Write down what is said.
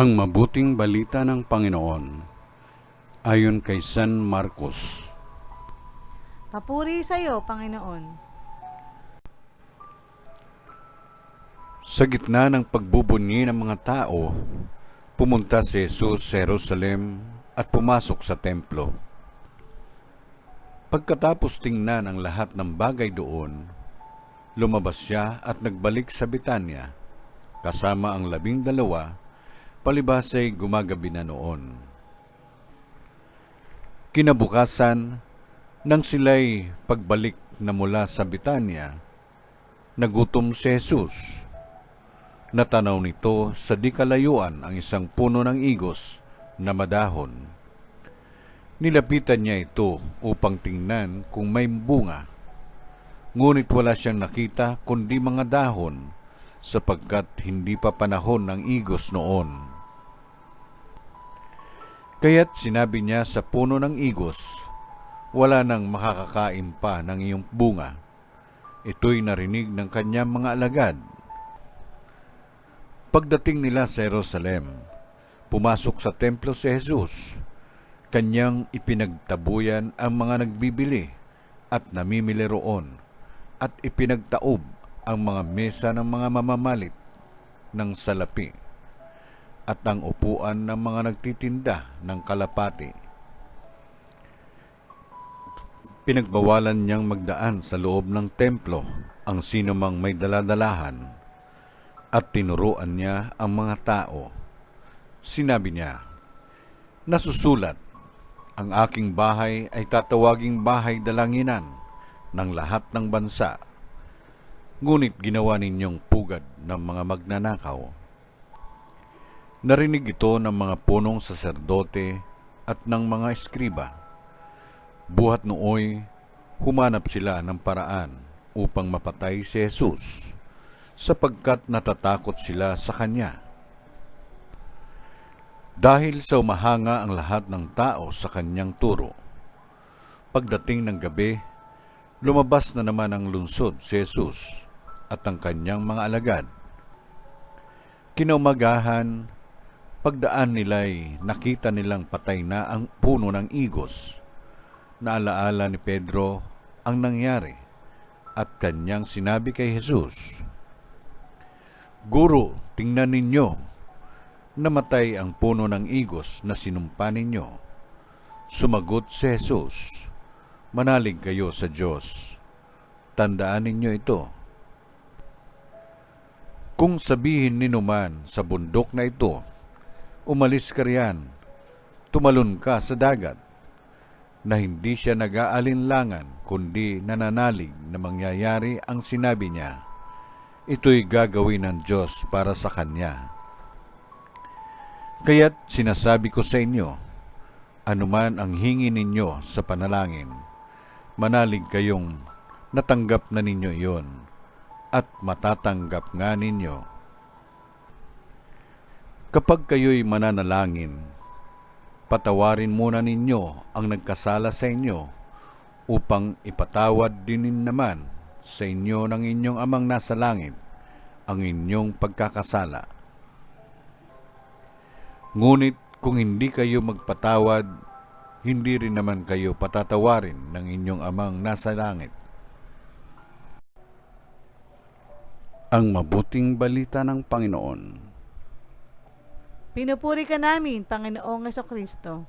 Ang mabuting balita ng Panginoon ayon kay San Marcos. Papuri sa iyo, Panginoon. Sa gitna ng pagbubunyi ng mga tao, pumunta si Jesus sa Jerusalem at pumasok sa templo. Pagkatapos tingnan ang lahat ng bagay doon, lumabas siya at nagbalik sa Betania, kasama ang 12, palibhas ay gumagabi na noon. Kinabukasan, nang sila'y pagbalik na mula sa Betania, nagutom si Jesus. Natanaw nito sa di kalayuan ang isang puno ng igos na madahon. Nilapitan niya ito upang tingnan kung may bunga. Ngunit wala siyang nakita kundi mga dahon, sapagkat hindi pa panahon ng igos noon. Kaya't sinabi niya sa puno ng igos, wala nang makakakain pa ng iyong bunga. Ito'y narinig ng kanyang mga alagad. Pagdating nila sa Jerusalem, pumasok sa templo si Jesus. Kanyang ipinagtabuyan ang mga nagbibili at namimili roon, at ipinagtaob ang mga mesa ng mga mamamalit ng salapi at ang upuan ng mga nagtitinda ng kalapati. Pinagbawalan niyang magdaan sa loob ng templo ang sinumang may daladalahan, at tinuruan niya ang mga tao. Sinabi niya, "Nasusulat, ang aking bahay ay tatawaging bahay dalanginan ng lahat ng bansa. Ngunit ginawa ninyong pugad ng mga magnanakaw." Narinig ito ng mga punong saserdote at ng mga eskriba. Buhat nooy, humanap sila ng paraan upang mapatay si Jesus, sapagkat natatakot sila sa kanya. Dahil sa umahanga ang lahat ng tao sa kanyang turo, pagdating ng gabi, lumabas na naman ang lungsod si Jesus at ang kanyang mga alagad. Kinaumagahan, pagdaan nila'y nakita nilang patay na ang puno ng igos. Naalaala ni Pedro ang nangyari at kanyang sinabi kay Jesus, "Guro, tingnan ninyo, namatay ang puno ng igos na sinumpa ninyo." Sumagot si Jesus, "Manalig kayo sa Diyos. Tandaan ninyo ito. Kung sabihin ninuman sa bundok na ito, umalis ka riyan, tumalon ka sa dagat, na hindi siya nag-aalinlangan kundi nananalig na mangyayari ang sinabi niya, ito'y gagawin ng Diyos para sa kanya. Kaya't sinasabi ko sa inyo, anuman ang hingi ninyo sa panalangin, manalig kayong natanggap na ninyo iyon, at matatanggap nga ninyo. Kapag kayo'y mananalangin, patawarin muna ninyo ang nagkasala sa inyo, upang ipatawad din naman sa inyo ng inyong amang nasa langit ang inyong pagkakasala. Ngunit kung hindi kayo magpatawad, hindi rin naman kayo patatawarin ng inyong amang nasa langit." Ang mabuting balita ng Panginoon. Pinupuri ka namin, Panginoong Jesucristo.